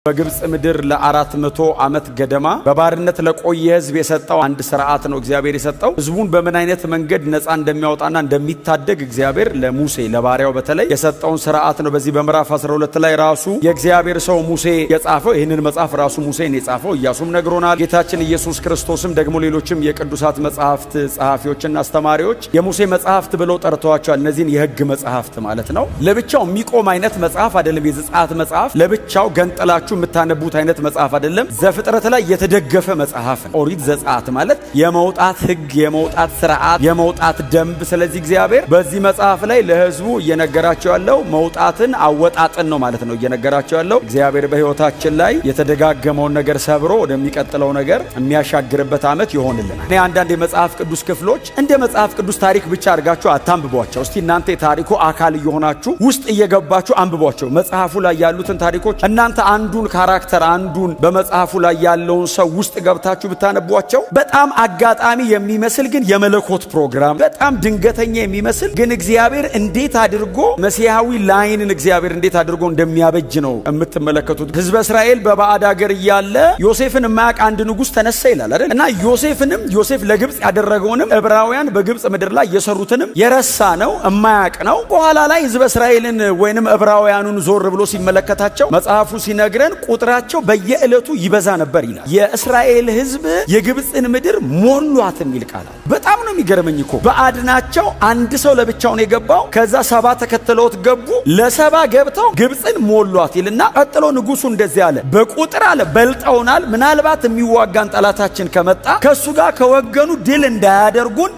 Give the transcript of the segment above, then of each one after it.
በግብጽ ምድር ለ400 ዓመት ገደማ በባርነት ለቆየ ህዝብ የሰጠው አንድ ሥርዓት ነው እግዚአብሔር የሰጠው ህዝቡን በምን አይነት መንገድ ነፃ እንደሚያወጣና እንደሚታደግ እግዚአብሔር ለሙሴ ለባሪያው በተለይ የሰጠውን ሥርዓት ነው። በዚህ በምዕራፍ 12 ላይ ራሱ የእግዚአብሔር ሰው ሙሴ የጻፈው ይህንን መጽሐፍ ራሱ ሙሴ ነው የጻፈው። ኢያሱም ነግሮናል። ጌታችን ኢየሱስ ክርስቶስም ደግሞ ሌሎችም የቅዱሳት መጽሐፍት ጸሐፊዎችና አስተማሪዎች የሙሴ መጽሐፍት ብለው ጠርተዋቸዋል። እነዚህን የህግ መጽሐፍት ማለት ነው። ለብቻው የሚቆም አይነት መጽሐፍ አይደለም። የዘጸአት መጽሐፍ ለብቻው ገንጥላችሁ የምታነቡት አይነት መጽሐፍ አይደለም። ዘፍጥረት ላይ የተደገፈ መጽሐፍ ነው። ኦሪት ዘጸአት ማለት የመውጣት ህግ፣ የመውጣት ሥርዓት፣ የመውጣት ደንብ። ስለዚህ እግዚአብሔር በዚህ መጽሐፍ ላይ ለህዝቡ እየነገራቸው ያለው መውጣትን አወጣጥን ነው ማለት ነው እየነገራቸው ያለው። እግዚአብሔር በህይወታችን ላይ የተደጋገመውን ነገር ሰብሮ ወደሚቀጥለው ነገር የሚያሻግርበት ዓመት ይሆንልናል። እኔ አንዳንድ የመጽሐፍ ቅዱስ ክፍሎች እንደ መጽሐፍ ቅዱስ ታሪክ ብቻ አድርጋችሁ አታንብቧቸው። እስቲ እናንተ የታሪኩ አካል እየሆናችሁ ውስጥ እየገባችሁ አንብቧቸው። መጽሐፉ ላይ ያሉትን ታሪኮች እናንተ አንዱን ካራክተር አንዱን በመጽሐፉ ላይ ያለውን ሰው ውስጥ ገብታችሁ ብታነቧቸው በጣም አጋጣሚ የሚመስል ግን የመለኮት ፕሮግራም በጣም ድንገተኛ የሚመስል ግን እግዚአብሔር እንዴት አድርጎ መሲያዊ ላይንን እግዚአብሔር እንዴት አድርጎ እንደሚያበጅ ነው የምትመለከቱት። ህዝበ እስራኤል በባዕድ ሀገር እያለ ዮሴፍን የማያውቅ አንድ ንጉሥ ተነሳ ይላል አይደል? እና ዮሴፍ ለግብጽ ያደረገውንም ዕብራውያን በግብጽ ምድር ላይ የሰሩትንም የረሳ ነው የማያውቅ ነው። በኋላ ላይ ህዝበ እስራኤልን ወይንም ዕብራውያኑን ዞር ብሎ ሲመለከታቸው መጽሐፉ ሲነግረን ቁጥራቸው በየዕለቱ ይበዛ ነበር ይላል። የእስራኤል ህዝብ የግብጽን ምድር ሞሏት የሚል ቃል አለ። በጣም ነው የሚገርመኝ እኮ በአድናቸው አንድ ሰው ለብቻው ነው የገባው። ከዛ 70 ተከትለውት ገቡ። ለ70 ገብተው ግብጽን ሞሏት ይልና ቀጥሎ ንጉሱ እንደዚህ አለ፣ በቁጥር አለ በልጠውናል። ምናልባት የሚዋጋን ጠላታችን ከመጣ ከሱ ጋር ከወገኑ ድል እንዳያደርጉን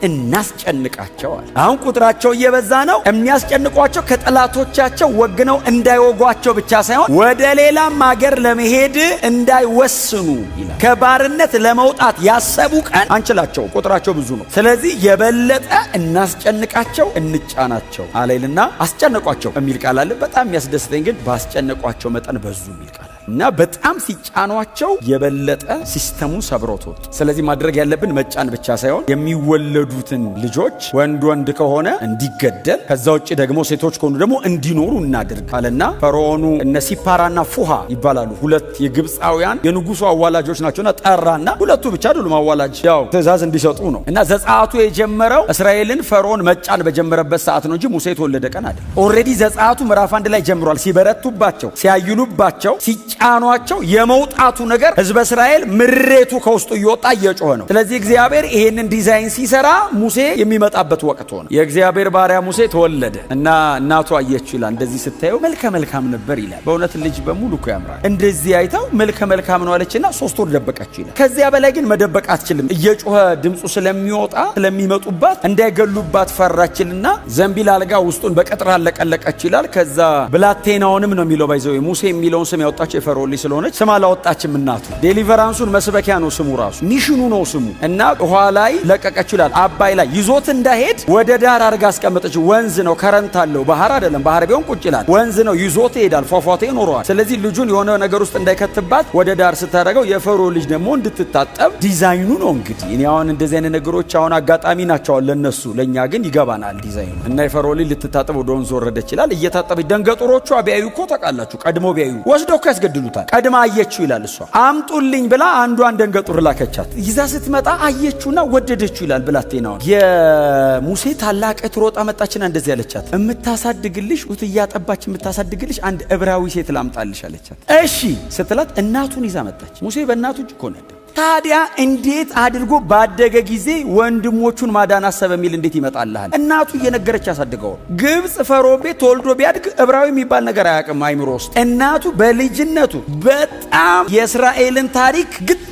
እናስጨንቃቸዋል። አሁን ቁጥራቸው እየበዛ ነው። የሚያስጨንቋቸው ከጠላቶቻቸው ወግነው እንዳይወጓቸው ብቻ ሳይሆን ወደ ሌላም ሀገር ለመሄድ እንዳይወስኑ ይላል። ከባርነት ለመውጣት ያሰቡ ቀን አንችላቸው፣ ቁጥራቸው ብዙ ነው። ስለዚህ የበለጠ እናስጨንቃቸው፣ እንጫናቸው አለይልና አስጨነቋቸው የሚል ቃል አለ። በጣም የሚያስደስተኝ ግን ባስጨነቋቸው መጠን በዙ የሚል ቃል እና በጣም ሲጫኗቸው የበለጠ ሲስተሙን ሰብሮት ወጡ። ስለዚህ ማድረግ ያለብን መጫን ብቻ ሳይሆን የሚወለዱትን ልጆች ወንድ ከሆነ እንዲገደል፣ ከዛ ውጭ ደግሞ ሴቶች ከሆኑ ደግሞ እንዲኖሩ እናድርግ አለና ፈርዖኑ እነ ሲፓራና ፉሃ ይባላሉ ሁለት የግብፃውያን የንጉሱ አዋላጆች ናቸውና ጠራና ሁለቱ ብቻ አይደሉም አዋላጅ ያው ትእዛዝ እንዲሰጡ ነው። እና ዘጸአቱ የጀመረው እስራኤልን ፈርዖን መጫን በጀመረበት ሰዓት ነው እንጂ ሙሴ የተወለደ ቀን አይደለም። ኦሬዲ ዘጸአቱ ምዕራፍ 1 ላይ ጀምሯል። ሲበረቱባቸው፣ ሲያይሉባቸው፣ ጫኗቸው የመውጣቱ ነገር ህዝበ እስራኤል ምሬቱ ከውስጡ እየወጣ እየጮኸ ነው። ስለዚህ እግዚአብሔር ይሄንን ዲዛይን ሲሰራ ሙሴ የሚመጣበት ወቅት ሆነ። የእግዚአብሔር ባሪያ ሙሴ ተወለደ እና እናቱ አየችው ይላል። እንደዚህ ስታየው መልከ መልካም ነበር ይላል። በእውነት ልጅ በሙሉ እኮ ያምራል። እንደዚህ አይታው መልከ መልካም ነው አለችና 3 ወር ደበቀችው ይላል። ከዚያ በላይ ግን መደበቅ አትችልም። እየጮኸ ድምፁ ስለሚወጣ ስለሚመጡባት እንዳይገሉባት ፈራችልና ዘንቢል አልጋ ውስጡን በቅጥር አለቀለቀች ይላል። ከዛ ብላቴናውንም ነው የሚለው ባይዘው ሙሴ የሚለውን ስም ያወጣቸው ፈርዖን ልጅ ስለሆነች ስም አላወጣችም እናቱ። ዴሊቨራንሱን መስበኪያ ነው ስሙ፣ ራሱ ሚሽኑ ነው ስሙ። እና ውሃ ላይ ለቀቀችው ይላል። አባይ ላይ ይዞት እንዳይሄድ ወደ ዳር አድርጋ አስቀመጠችው። ወንዝ ነው፣ ከረንት አለው፣ ባህር አይደለም። ባህር ቢሆን ቁጭ ይላል። ወንዝ ነው፣ ይዞት ይሄዳል፣ ፏፏቴ ይኖረዋል። ስለዚህ ልጁን የሆነ ነገር ውስጥ እንዳይከትባት ወደ ዳር ስታደርገው የፈርዖን ልጅ ደግሞ እንድትታጠብ ዲዛይኑ ነው። እንግዲህ እኔ አሁን እንደዚህ አይነት ነገሮች አሁን አጋጣሚ ናቸው ለነሱ፣ ለኛ ግን ይገባናል ዲዛይኑ። እና የፈርዖን ልጅ ልትታጠብ ወደ ወንዝ ወረደች ይላል። እየታጠበች ደንገጡሮቿ ቢያዩ እኮ ታውቃላችሁ፣ ቀድሞ ቢያዩ ወስደው እኮ ያስገድሉታል። ቀድማ አየችው ይላል። እሷ አምጡልኝ ብላ አንዷን ደንገጡር ላከቻት። ይዛ ስትመጣ አየችውና ወደደችው ይላል። ብላቴናው የሙሴ ታላቅ ትሮጣ መጣችና እንደዚህ አለቻት፣ እምታሳድግልሽ ጡት እያጠባች እምታሳድግልሽ አንድ ዕብራዊ ሴት ላምጣልሽ አለቻት። እሺ ስትላት እናቱን ይዛ መጣች። ሙሴ በእናቱ እጅ እኮ ነው። ታዲያ እንዴት አድርጎ ባደገ ጊዜ ወንድሞቹን ማዳን አሰበ የሚል እንዴት ይመጣልሃል? እናቱ እየነገረች ያሳድገው። ግብጽ ፈርዖን ቤት ተወልዶ ቢያድግ ዕብራዊ የሚባል ነገር አያውቅም አይምሮ ውስጥ። እናቱ በልጅነቱ በጣም የእስራኤልን ታሪክ ግጥም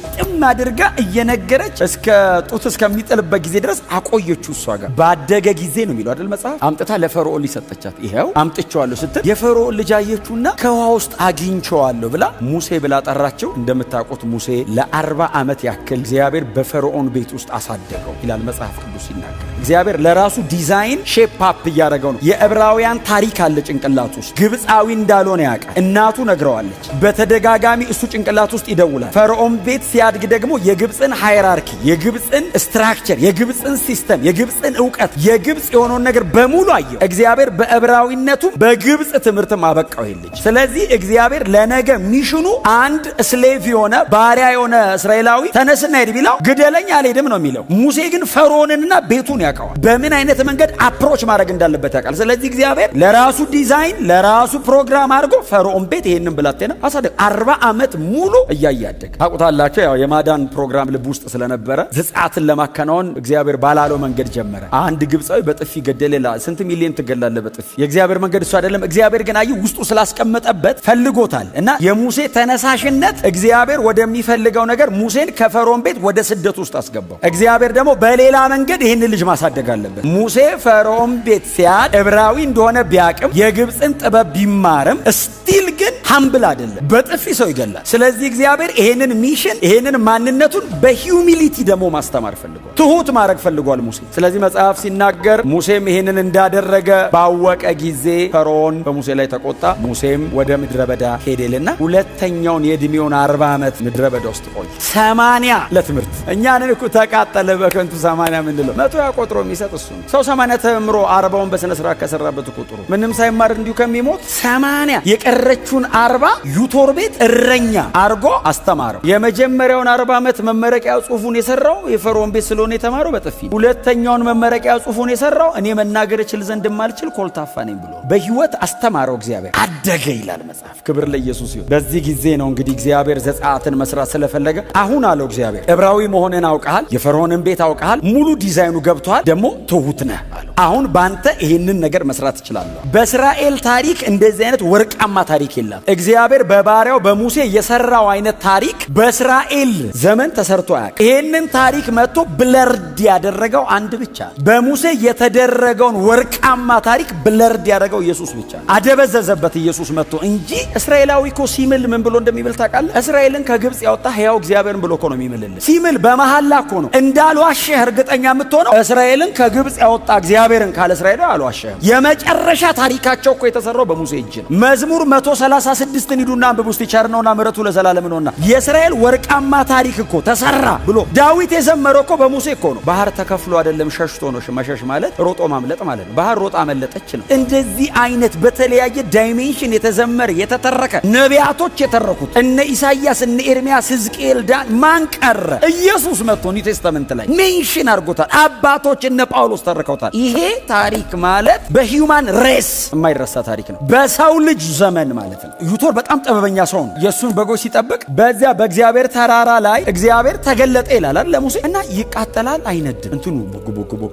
አድርጋ እየነገረች እስከ ጡት እስከሚጥልበት ጊዜ ድረስ አቆየችው እሷ ጋር። ባደገ ጊዜ ነው የሚለው አይደል መጽሐፍ። አምጥታ ለፈርዖን ሊሰጠቻት ይሄው አምጥቼዋለሁ ስትል የፈርዖን ልጅ አየችውና ከውሃ ውስጥ አግኝቼዋለሁ ብላ ሙሴ ብላ ጠራቸው። እንደምታውቁት ሙሴ ለ40 ዓመት ያክል እግዚአብሔር በፈርዖን ቤት ውስጥ አሳደገው ይላል መጽሐፍ ቅዱስ ሲናገር። እግዚአብሔር ለራሱ ዲዛይን ሼፕ አፕ እያደረገው ነው። የዕብራውያን ታሪክ አለ ጭንቅላት ውስጥ። ግብፃዊ እንዳልሆነ ያውቃል። እናቱ ነግረዋለች። በተደጋጋሚ እሱ ጭንቅላት ውስጥ ይደውላል። ፈርዖን ቤት ሲያድግ ደግሞ የግብፅን ሃይራርኪ፣ የግብፅን ስትራክቸር፣ የግብፅን ሲስተም፣ የግብፅን ዕውቀት፣ የግብፅ የሆነውን ነገር በሙሉ አየው። እግዚአብሔር በዕብራዊነቱ በግብፅ ትምህርትም አበቃው ይልጅ። ስለዚህ እግዚአብሔር ለነገ ሚሽኑ አንድ ስሌቭ የሆነ ባሪያ የሆነ እስራኤላዊ ተነስና ሄድ ቢላው ግደለኝ አልሄድም ነው የሚለው። ሙሴ ግን ፈርዖንንና ቤቱን ያውቀዋል። በምን አይነት መንገድ አፕሮች ማድረግ እንዳለበት ያውቃል። ስለዚህ እግዚአብሔር ለራሱ ዲዛይን ለራሱ ፕሮግራም አድርጎ ፈርዖን ቤት ይሄንን ብላቴና አሳደገ። 40 ዓመት ሙሉ እያያደገ ታውቁታላችሁ። ያው የማዳን ፕሮግራም ልብ ውስጥ ስለነበረ ዘጻትን ለማከናወን እግዚአብሔር ባላለው መንገድ ጀመረ። አንድ ግብፃዊ በጥፊ ገደለላ። ስንት ሚሊዮን ትገላለህ በጥፊ? የእግዚአብሔር መንገድ እሱ አይደለም። እግዚአብሔር ግን አይ ውስጡ ስላስቀመጠበት ፈልጎታል። እና የሙሴ ተነሳሽነት እግዚአብሔር ወደሚፈልገው ነገር ሙሴን ከፈርዖን ቤት ወደ ስደት ውስጥ አስገባው። እግዚአብሔር ደግሞ በሌላ መንገድ ይህን ልጅ ማሳደግ አለበት። ሙሴ ፈርዖን ቤት ሲያድ ዕብራዊ እንደሆነ ቢያቅም የግብፅን ጥበብ ቢማርም ስቲል ግን ሃምብል አይደለም፣ በጥፊ ሰው ይገላል። ስለዚህ እግዚአብሔር ይሄንን ሚሽን ይሄንን ማንነቱን በሂዩሚሊቲ ደግሞ ማስተማር ፈልጓል። ትሁት ማድረግ ፈልጓል ሙሴ። ስለዚህ መጽሐፍ ሲናገር ሙሴም ይሄንን እንዳደረገ ባወቀ ጊዜ ፈርዖን በሙሴ ላይ ተቆጣ። ሙሴም ወደ ምድረ በዳ ሄደልና ሁለተኛውን የዕድሜውን 40 ዓመት ምድረ በዳ ውስጥ ቆየ። 80 ለትምህርት እኛንን እኮ ተቃጠለ በከንቱ 80 ምንለው 100 ያቆጥሮ የሚሰጥ እሱ ነው። ሰው 80 ተምሮ 40ውን በስነ ስርዓት ከሰራበት እኮ ጥሩ ምንም ሳይማር እንዲሁ ከሚሞት 80 የቀረችውን 40 ዩቶር ቤት እረኛ አርጎ አስተማረው። የመጀመሪያውን 40 ዓመት መመረቂያ ጽሑፉን የሰራው የፈርዖን ቤት ስለሆነ የተማረው በጥፊ። ሁለተኛውን መመረቂያ ጽሑፉን የሰራው እኔ መናገር እችል ዘንድ ማልችል ኮልታፋ ነኝ ብሎ በህይወት አስተማረው። እግዚአብሔር አደገ ይላል መጽሐፍ። ክብር ለኢየሱስ ይሁን። በዚህ ጊዜ ነው እንግዲህ እግዚአብሔር ዘጻትን መስራት ስለፈለገ አሁን አለው እግዚአብሔር ዕብራዊ መሆንን አውቀሃል፣ የፈርዖንን ቤት አውቀሃል፣ ሙሉ ዲዛይኑ ገብቷል፣ ደግሞ ትሁት ነህ አለው። አሁን ባንተ ይሄንን ነገር መስራት እችላለሁ። በእስራኤል ታሪክ እንደዚህ አይነት ወርቃማ ታሪክ የለም። እግዚአብሔር በባሪያው በሙሴ የሰራው አይነት ታሪክ በእስራኤል ዘመን ተሰርቶ አያውቅም። ይሄንን ታሪክ መጥቶ ብለርድ ያደረገው አንድ ብቻ፣ በሙሴ የተደረገውን ወርቃማ ታሪክ ብለርድ ያደረገው ኢየሱስ ብቻ። አደበዘዘበት ኢየሱስ መጥቶ እንጂ እስራኤላዊ እኮ ሲምል ምን ብሎ እንደሚብል ታውቃለህ? እስራኤልን ከግብፅ ያወጣ ሕያው እግዚአብሔርን ብሎ እኮ ነው የሚምልልህ። ሲምል በመሐላ እኮ ነው። እንዳልዋሸህ እርግጠኛ የምትሆነው እስራኤልን ከግብፅ ያወጣ እግዚአብሔርን ካለ እስራኤል አልዋሸህም። የመጨረሻ ታሪካቸው እኮ የተሰራው በሙሴ እጅ ነው። መዝሙር 136 ሂዱና አንብቡ እስቲ። ቸርነውና ምሕረቱ ለዘላለም ነውና የእስራኤል ወርቃማ ታሪክ እኮ ተሰራ ብሎ ዳዊት የዘመረው እኮ በሙሴ እኮ ነው። ባህር ተከፍሎ አይደለም ሸሽቶ ነው። መሸሽ ማለት ሮጦ ማምለጥ ማለት ነው። ባህር ሮጣ አመለጠች ነው። እንደዚህ አይነት በተለያየ ዳይሜንሽን የተዘመረ የተተረከ ነቢያቶች የተረኩት እነ ኢሳይያስ እነ ኤርሚያስ ሕዝቅኤል ዳን ማን ቀረ? ኢየሱስ መጥቶ ኒው ቴስተመንት ላይ ሜንሽን አድርጎታል። አባቶች እነ ጳውሎስ ተርከውታል። ይሄ ታሪክ ማለት በሂውማን ሬስ የማይረሳ ታሪክ ነው። በሰው ልጅ ዘመን ማለት ነው። ዩቶር በጣም ጠበበኛ ሰው ነው። የሱን በጎች ሲጠብቅ በዚያ በእግዚአብሔር ተራራ ላይ እግዚአብሔር ተገለጠ ይላል አይደል ለሙሴ። እና ይቃጠላል አይነድም። እንትኑ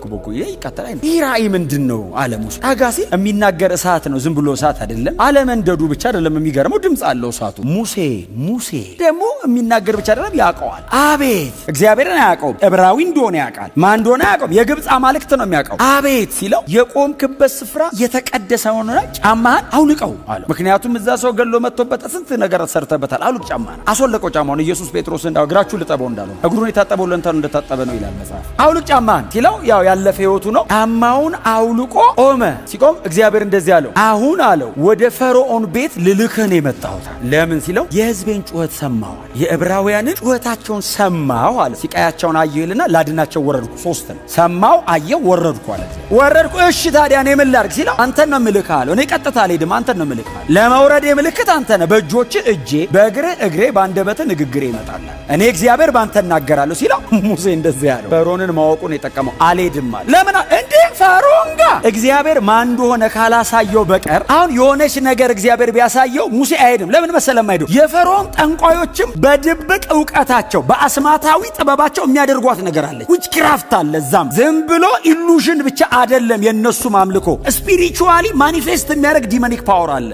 ቦክ ይሄ ይቃጠላል አይነድም። ይህ ራእይ ምንድነው አለ ሙሴ። አጋሲ የሚናገር እሳት ነው። ዝም ብሎ እሳት አይደለም። አለመንደዱ ብቻ አይደለም የሚገርመው፣ ድምጽ አለው እሳቱ። ሙሴ ደግሞ የሚናገር ብቻ አይደለም ያውቀዋል። አቤት እግዚአብሔርን አያውቀውም። ዕብራዊ እንደሆነ ያውቃል። ማን እንደሆነ አያውቀውም። የግብፅ አማልክት ነው የሚያውቀው። አቤት ሲለው የቆምክበት ስፍራ የተቀደሰ ሆኖ ጫማህን አውልቀው አለው። ምክንያቱም እዛ ሰው ገሎ መጥቶበት ስንት ነገር ሰርተበታል። አውልቅ ጫማህን። አስወለቀው ጫማውን። ኢየሱስ ጴጥሮስ እንዳው እግራችሁ ልጠበው እንዳለው እግሩን የታጠበው ለእንተኑ እንደታጠበ ነው ይላል መጽሐፍ። አውልቅ ጫማህን ሲለው ያው ያለፈ ህይወቱ ነው። ጫማውን አውልቆ ቆመ። ሲቆም እግዚአብሔር እንደዚህ አለው፣ አሁን አለው ወደ ፈርዖን ቤት ልልክህ ነው የመጣሁት። ለምን ሲለው የህዝቤን ጩኸት ሰማሁ፣ የዕብራውያንን ጩኸታቸውን ሰማሁ አለ። ሲቃያቸውን አየሁ ይልና ላድናቸው ወረድኩ። 3 ነው። ሰማሁ፣ አየሁ፣ ወረድኩ አለ። ወረድኩ። እሺ ታዲያ እኔ ምን ላድርግ ሲለው አንተን ነው የምልክህ አለው። እኔ ቀጥታ አልሄድም፣ አንተን ነው የምልክህ አለው። ለመውረድ የምልክት አንተ ነህ። በእጆች እጄ፣ በእግር እግሬ፣ በአንደበት ንግግሬ ይመጣል። እኔ እግዚአብሔር ባንተ እናገራለሁ ሲለው ሙሴ እንደዚህ ያለው ፈርዖንን ማወቁን የጠቀመው አልሄድም አለ። ለምን እንዴ? ፈርዖን ጋር እግዚአብሔር ማን እንደሆነ ካላሳየው በቀር አሁን የሆነች ነገር እግዚአብሔር ቢያሳየው ሙሴ አይሄድም። ለምን መሰለም አይሄዱ? የፈርዖን ጠንቋዮችም በድብቅ ዕውቀታቸው በአስማታዊ ጥበባቸው የሚያደርጓት ነገር አለች። ዊችክራፍት አለ። እዛም ዝም ብሎ ኢሉዥን ብቻ አይደለም የነሱ ማምልኮ፣ ስፒሪቹዋሊ ማኒፌስት የሚያደርግ ዲሞኒክ ፓወር አለ።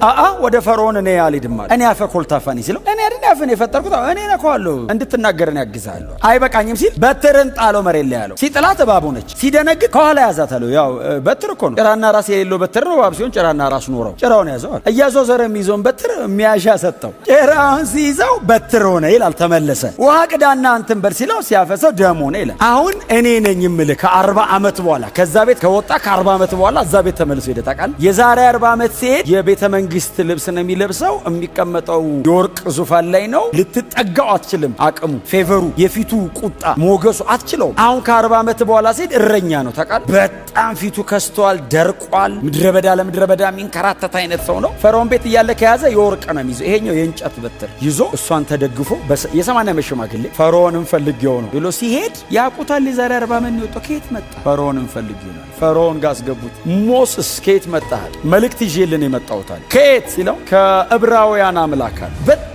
ወደ ፈርዖን እኔ አልሄድም አለ። እኔ አፈ ኮልታፋኒ ሲለው እኔ አይደል አፈን የፈጠርኩት እኔ ነካዋለሁ እንድትናገረን ያግዛለሁ። አይበቃኝም ሲል በትርን ጣለው መሬት ላይ ያለው። ሲጥላት እባብ ሆነች። ሲደነግጥ ከኋላ ያዛት አለው። ያው በትር እኮ ነው። ጭራና ራስ የሌለው በትር ነው። እባብ ሲሆን ጭራና ራስ ኖረው ጭራውን ያዘው አለ። እያዞዘረ የሚይዘውን በትር የሚያሻ ሰጠው። ጭራውን ሲይዘው በትር ሆነ ይላል። ተመለሰ። ውሃ ቅዳና እንትን በል ሲለው ሲያፈሰው ደም ሆነ ይላል። አሁን እኔ ነኝ የምልህ ከ40 ዓመት በኋላ ከዛ ቤት ከወጣ ከ40 ዓመት በኋላ እዛ ቤት ተመልሶ ሄደ ታውቃለህ። የዛሬ 40 ዓመት ሲሄድ የቤተ መንግስት ልብስ ነው የሚለብሰው፣ የሚቀመጠው የወርቅ ዙፋን ላይ ነው። ልትጠጋው አትችልም። አቅሙ፣ ፌቨሩ፣ የፊቱ ቁጣ፣ ሞገሱ አትችለው። አሁን ከ40 ዓመት በኋላ ሲሄድ እረኛ ነው ታውቃለህ። በጣም ፊቱ ከስተዋል፣ ደርቋል። ምድረ በዳ ለምድረ በዳ የሚንከራተት አይነት ሰው ነው። ፈርዖን ቤት እያለ ከያዘ የወርቅ ነው የሚይዘው። ይሄኛው የእንጨት በትር ይዞ እሷን ተደግፎ የ80 ዓመት ሽማግሌ ፈርዖንን ፈልጌው ነው ብሎ ሲሄድ ያቁታል። የዛሬ 40 ዓመት ነው። ከየት መጣ? ፈርዖንን ፈልጌው ነው። ፈርዖን ጋር አስገቡት። ሞስስ ከየት መጣህ? መልእክት ይዤልን የመጣሁታል። ከየት ሲለው ከዕብራውያን አምላክ አለ። በጣም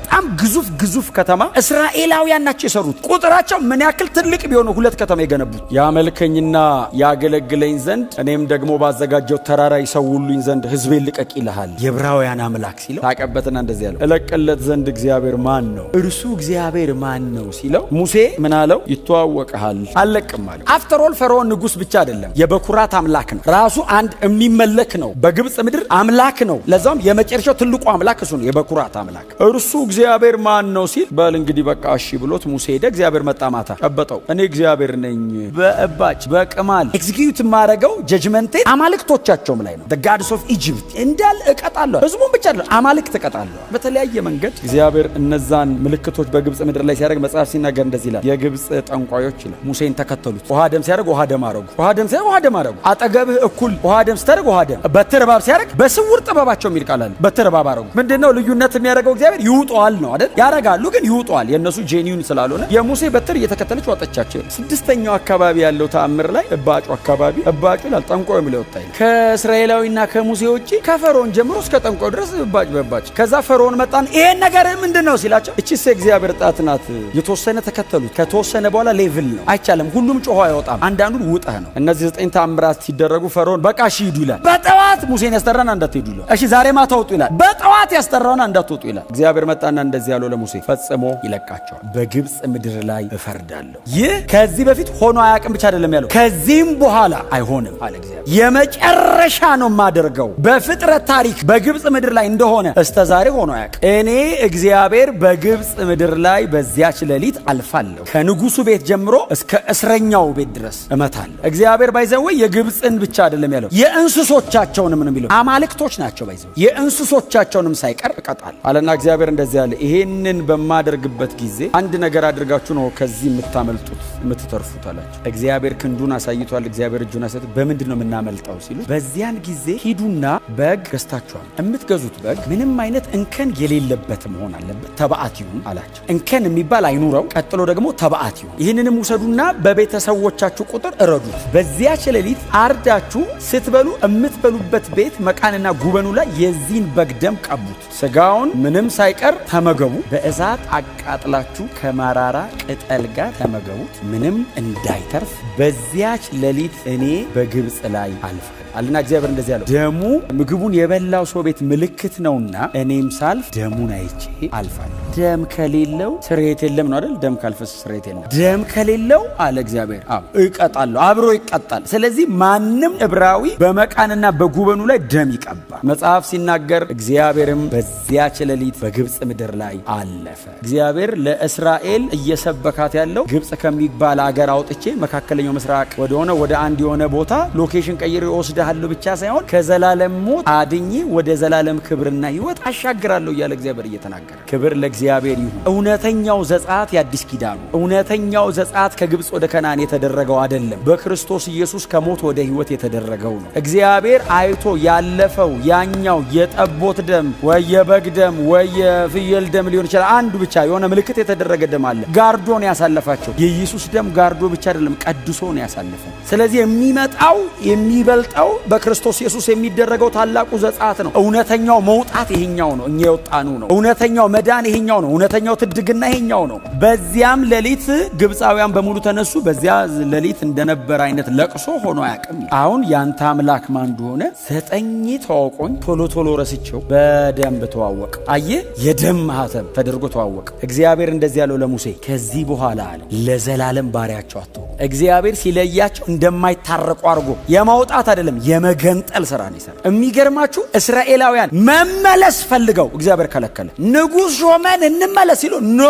ግዙፍ ከተማ እስራኤላውያን ናቸው የሰሩት። ቁጥራቸው ምን ያክል ትልቅ ቢሆኑ 2 ከተማ የገነቡት። ያመልከኝና ያገለግለኝ ዘንድ እኔም ደግሞ ባዘጋጀው ተራራ ይሰውሉኝ ዘንድ ሕዝቤን ልቀቅ ይልሃል የዕብራውያን አምላክ ሲለው ታቀበትና እንደዚህ ያለው እለቅለት ዘንድ እግዚአብሔር ማን ነው? እርሱ እግዚአብሔር ማን ነው ሲለው ሙሴ ምን አለው? ይተዋወቅሃል አለቅም አለው። አፍተር ኦል ፈርዖን ንጉስ ብቻ አይደለም፣ የበኩራት አምላክ ነው። ራሱ አንድ የሚመለክ ነው። በግብጽ ምድር አምላክ ነው። ለዛም የመጨረሻው ትልቁ አምላክ እሱ ነው፣ የበኩራት አምላክ። እርሱ እግዚአብሔር ማን ነው ሲል በል እንግዲህ በቃ እሺ ብሎት ሙሴ ሄደ። እግዚአብሔር መጣ፣ ማታ ጨበጠው። እኔ እግዚአብሔር ነኝ፣ በእባጭ በቅማል ኤክዚኪዩት ማረገው ጀጅመንቴ አማልክቶቻቸውም ላይ ነው። the gods of Egypt እንዳል እቀጣለሁ። ህዝቡን ብቻ አይደለም አማልክት እቀጣለሁ። በተለያየ መንገድ እግዚአብሔር እነዛን ምልክቶች በግብጽ ምድር ላይ ሲያደርግ መጽሐፍ ሲናገር እንደዚህ ይላል። የግብጽ ጠንቋዮች ይላል ሙሴን ተከተሉት። ውሃ ደም ሲያደርግ ውሃ ደም አረጉ፣ ውሃ ደም ሲያደርግ ውሃ ደም አረጉ። አጠገብህ እኩል ውሃ ደም ሲያደርግ ውሃ ደም፣ በትር እባብ ሲያደርግ በስውር ጥበባቸው የሚል ቃል አለ። በትር እባብ አረጉ። ምንድነው ልዩነት የሚያደርገው? እግዚአብሔር ይውጠዋል ነው አይደል? ያረጋሉ ግን ይውጠዋል። የነሱ ጄኒዩን ስላልሆነ የሙሴ በትር እየተከተለች ወጣቻቸው። 6ኛው አካባቢ ያለው ተአምር ላይ እባጩ አካባቢ እባጩ ይላል ጠንቋዩ የሚለው ወጣ ይላል። ከእስራኤላዊና ከሙሴ ውጪ ከፈርዖን ጀምሮ እስከ ጠንቋዩ ድረስ እባጭ በባጭ። ከዛ ፈርዖን መጣን ይሄን ነገር ምንድነው ሲላቸው እቺስ እግዚአብሔር ጣት ናት። የተወሰነ ተከተሉት። ከተወሰነ በኋላ ሌቭል ነው አይቻልም። ሁሉም ጮሆ አይወጣም። አንዳንዱ ውጣህ ነው። እነዚህ 9 ተአምራት ሲደረጉ ፈርዖን በቃ እሺ ሂዱ ይላል። በጠዋት ሙሴን ያስጠራና እንዳትሄዱ ይላል። እሺ ዛሬ ማታ ወጡ ይላል። በጠዋት ያስጠራውና እንዳትወጡ ይላል። እግዚአብሔር መጣና እንደዚህ ያለው ለሙሴ ፈጽሞ ይለቃቸዋል። በግብጽ ምድር ላይ እፈርዳለሁ። ይህ ከዚህ በፊት ሆኖ አያውቅም ብቻ አይደለም ያለው ከዚህም በኋላ አይሆንም አለ እግዚአብሔር። የመጨረሻ ነው የማደርገው በፍጥረት ታሪክ በግብጽ ምድር ላይ እንደሆነ እስከ ዛሬ ሆኖ አያውቅም። እኔ እግዚአብሔር በግብጽ ምድር ላይ በዚያች ሌሊት አልፋለሁ። ከንጉሱ ቤት ጀምሮ እስከ እስረኛው ቤት ድረስ እመታለሁ። እግዚአብሔር ባይዘው የግብጽን ብቻ አይደለም ያለው የእንስሶቻቸውንም ነው የሚለው። አማልክቶች ናቸው ባይዘው የእንስሶቻቸውንም ሳይቀር እቀጣለሁ አለና እግዚአብሔር እንደዚህ ያለ ይሄንን በማደርግበት ጊዜ አንድ ነገር አድርጋችሁ ነው ከዚህ የምታመልጡት የምትተርፉት አላቸው። እግዚአብሔር ክንዱን አሳይቷል። እግዚአብሔር እጁን አሳይቷል። በምንድን ነው የምናመልጠው ሲሉ በዚያን ጊዜ ሂዱና በግ ገዝታችኋል። የምትገዙት በግ ምንም አይነት እንከን የሌለበት መሆን አለበት፣ ተባዓት ይሁን አላቸው። እንከን የሚባል አይኑረው። ቀጥሎ ደግሞ ተባዓት ይሁን። ይህንንም ውሰዱና በቤተሰቦቻችሁ ቁጥር እረዱት። በዚያች ሌሊት አርዳችሁ ስትበሉ የምትበሉበት ቤት መቃንና ጉበኑ ላይ የዚህን በግ ደም ቀቡት። ስጋውን ምንም ሳይቀር ተመገቡ። በእሳት አቃጥላችሁ ከመራራ ቅጠል ጋር ተመገቡት። ምንም እንዳይተርፍ በዚያች ሌሊት እኔ በግብጽ ላይ አልፋለሁ አለና እግዚአብሔር እንደዚህ ያለው ደሙ ምግቡን የበላው ሰው ቤት ምልክት ነውና እኔም ሳልፍ ደሙን አይቼ አልፋለሁ። ደም ከሌለው ስርየት የለም ነው አይደል? ደም ካልፈሰሰ ስርየት የለም። ደም ከሌለው አለ እግዚአብሔር እቀጣለሁ፣ አብሮ ይቀጣል። ስለዚህ ማንም ዕብራዊ በመቃንና በጉበኑ ላይ ደም ይቀባ። መጽሐፍ ሲናገር እግዚአብሔርም በዚያች ሌሊት በግብጽ ምድር ላይ አለፈ። እግዚአብሔር ለእስራኤል እየሰበካት ያለው ግብጽ ከሚባል አገር አውጥቼ መካከለኛው ምስራቅ ወደ አንድ የሆነ ቦታ ሎኬሽን ቀይሬ ወስደሃለሁ ብቻ ሳይሆን ከዘላለም ሞት አድኜ ወደ ዘላለም ክብርና ሕይወት አሻግራለሁ እያለ እግዚአብሔር እየተናገረ። ክብር ለእግዚአብሔር ይሁን። እውነተኛው ዘጸአት የአዲስ ኪዳኑ እውነተኛው ዘጸአት ከግብጽ ወደ ከነዓን የተደረገው አይደለም። በክርስቶስ ኢየሱስ ከሞት ወደ ሕይወት የተደረገው ነው። እግዚአብሔር አይቶ ያለፈው ያኛው የጠቦት ደም ወይ የበግ ደም ወይ የፍየል ደም ሊሆን ይችላል። አንዱ ብቻ የሆነ ምልክት የተደረገ ደም አለ። ጋርዶ ነው ያሳለፋቸው። የኢየሱስ ደም ጋርዶ ብቻ አይደለም፣ ቀድሶ ነው ያሳለፈው። ስለዚህ የሚመጣው የሚበልጠው በክርስቶስ ኢየሱስ የሚደረገው ታላቁ ዘጸአት ነው። እውነተኛው መውጣት ይሄኛው ነው። እኛ የወጣኑ ነው። እውነተኛው መዳን ይሄኛው ነው። እውነተኛው ትድግና ይሄኛው ነው። በዚያም ሌሊት ግብጻውያን በሙሉ ተነሱ። በዚያ ሌሊት እንደነበር አይነት ለቅሶ ሆኖ አያውቅም። አሁን ያንተ አምላክ ማን እንደሆነ 9 ተዋውቆኝ ቶሎ ረስቸው በደንብ ተዋወቅ። አየ የደም የስም ማህተም ተደርጎ ተዋወቀ። እግዚአብሔር እንደዚህ ያለው ለሙሴ ከዚህ በኋላ አለ ለዘላለም ባሪያቸው አትሆኑ። እግዚአብሔር ሲለያቸው እንደማይታረቁ አድርጎ የማውጣት አይደለም የመገንጠል ስራ ነው ይሰራ። የሚገርማችሁ እስራኤላውያን መመለስ ፈልገው እግዚአብሔር ከለከለ። ንጉሥ ሾመን እንመለስ ሲሉ ኖ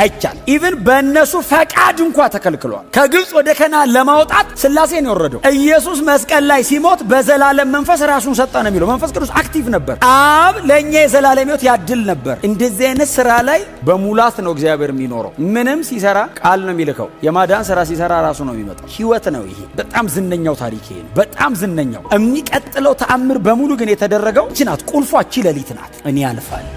አይቻል። ኢቭን በእነሱ ፈቃድ እንኳን ተከልክሏል። ከግብፅ ወደ ከነዓን ለማውጣት ሥላሴ ነው የወረደው። ኢየሱስ መስቀል ላይ ሲሞት በዘላለም መንፈስ ራሱን ሰጠ ነው የሚለው። መንፈስ ቅዱስ አክቲቭ ነበር። አብ ለኛ የዘላለም ሕይወት ያድል ነበር። እንደዚህ አይነት ስራ ላይ በሙላት ነው እግዚአብሔር የሚኖረው። ምንም ሲሰራ ቃል ነው የሚልከው። የማዳን ስራ ሲሰራ ራሱ ነው የሚመጣው። ህይወት ነው ይሄ። በጣም ዝነኛው ታሪክ ይሄ ነው። በጣም ዝነኛው የሚቀጥለው ተአምር በሙሉ ግን የተደረገው እቺ ናት። ቁልፏ እቺ ሌሊት ናት። እኔ አልፋለሁ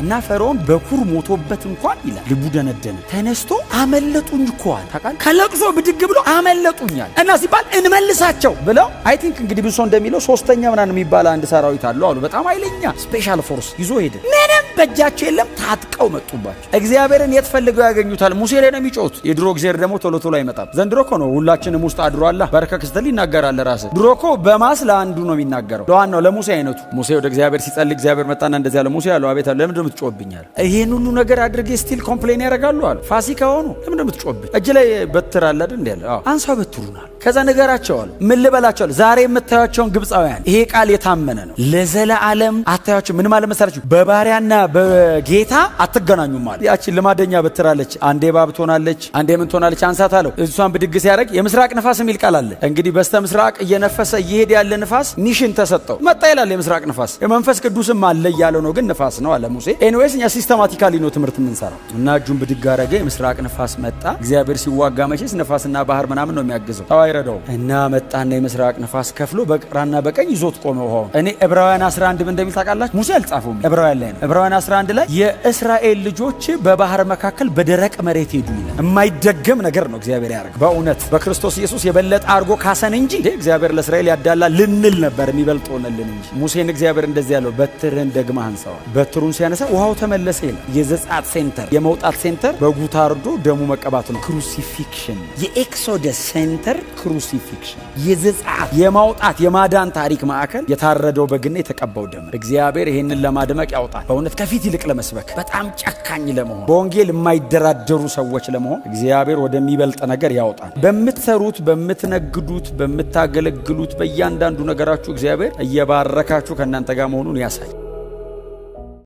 እና ፈርዖን በኩር ሞቶበት እንኳን ይላል ልቡ ደነደነ። ተነስቶ አመለጡኝ እኮ አለ። ታውቃለህ ከለቅሶ ብድግ ብሎ አመለጡኛል እና ሲባል እንመልሳቸው ብለው አይ ቲንክ እንግዲህ ብሶ እንደሚለው ሶስተኛ ምናምን የሚባል አንድ ሰራዊት አለው አሉ። በጣም ኃይለኛ ስፔሻል ፎርስ ይዞ ሄደ። ምንም በእጃቸው የለም። ታጥቀው መጡባቸው። እግዚአብሔርን የት ፈልገው ያገኙታል? ሙሴ ላይ ነው የሚጮሁት። የድሮ እግዚአብሔር ደግሞ ቶሎ ቶሎ አይመጣም። ዘንድሮ እኮ ነው ሁላችንም ውስጥ አድሮ አላ በረከክ ስትል ይናገራል። ራስህ ድሮ እኮ በማስ ለአንዱ ነው የሚናገረው። ለዋናው ለሙሴ አይነቱ ሙሴ ወደ እግዚአብሔር ሲጸልይ እግዚአብሔር መጣና እንደዚህ ያለ ሙሴ ያለው አቤት አለ ለምን ትጮብኛል? ይሄን ሁሉ ነገር አድርጌ ስቲል ኮምፕሌን ያደርጋሉ አለ። ፋሲካ ሆኖ ለምን እንደምትጮብኝ? እጅ ላይ በትር አለ አይደል እንዴ? አዎ አንሳው በትሩናል። ከዛ ነገራቸው አለ ምን ልበላቸው አለ። ዛሬ የምታዩቸውን ግብፃውያን ይሄ ቃል የታመነ ነው። ለዘላለም አታዩቸው። ምን ማለት መሰላችሁ? በባሪያና በጌታ አትገናኙም ማለት። ያቺ ልማደኛ በትር አለች። አንዴ ባብ ትሆናለች፣ አንዴ ምን ትሆናለች። አንሳት አለው። እሷን ብድግ ሲያደርግ የምስራቅ ንፋስ የሚል ቃል አለ። እንግዲህ በስተ ምስራቅ እየነፈሰ እየሄደ ያለ ንፋስ ሚሽን ተሰጠው መጣ ይላል። የምስራቅ ንፋስ የመንፈስ ቅዱስም አለ እያለው ነው፣ ግን ንፋስ ነው አለ ሙሴ። ኤኒዌይስ እኛ ሲስተማቲካሊ ነው ትምህርት የምንሰራው። እና እጁን ብድግ አደረገ። የምስራቅ ንፋስ መጣ። እግዚአብሔር ሲዋጋ መቼስ ንፋስና ባህር ምናምን ነው የሚያግዘው። አይረዳው እና መጣና የምስራቅ ንፋስ ከፍሎ በግራና በቀኝ ይዞት ቆመ ውሃው። እኔ ዕብራውያን 11 ምን እንደሚል ታውቃላችሁ? ሙሴ አልጻፈውም። ዕብራውያን ላይ ነው። ዕብራውያን 11 ላይ የእስራኤል ልጆች በባህር መካከል በደረቅ መሬት ሄዱ ይላል። የማይደገም ነገር ነው እግዚአብሔር ያደረገ። በእውነት በክርስቶስ ኢየሱስ የበለጠ አድርጎ ካሰን እንጂ እግዚአብሔር ለእስራኤል ያዳላ ልንል ነበር የሚበልጥ ሆነልን እንጂ። ሙሴን እግዚአብሔር እንደዚህ ያለው በትርህን ደግመህ አንሳዋል። በትሩን ሲያነሳ ውሃው ተመለሰ ይላል። የዘጻት ሴንተር የመውጣት ሴንተር በጉ ታርዶ ደሙ መቀባቱ ነው። ክሩሲፊክሽን የኤክሶደስ ሴንተር ክሩሲፊክሽን የዘጻት የማውጣት የማዳን ታሪክ ማዕከል የታረደው በግና የተቀባው ደም። እግዚአብሔር ይሄንን ለማድመቅ ያውጣል። በእውነት ከፊት ይልቅ ለመስበክ በጣም ጨካኝ ለመሆን በወንጌል የማይደራደሩ ሰዎች ለመሆን እግዚአብሔር ወደሚበልጥ ነገር ያውጣል። በምትሰሩት፣ በምትነግዱት፣ በምታገለግሉት በእያንዳንዱ ነገራችሁ እግዚአብሔር እየባረካችሁ ከእናንተ ጋር መሆኑን ያሳይ።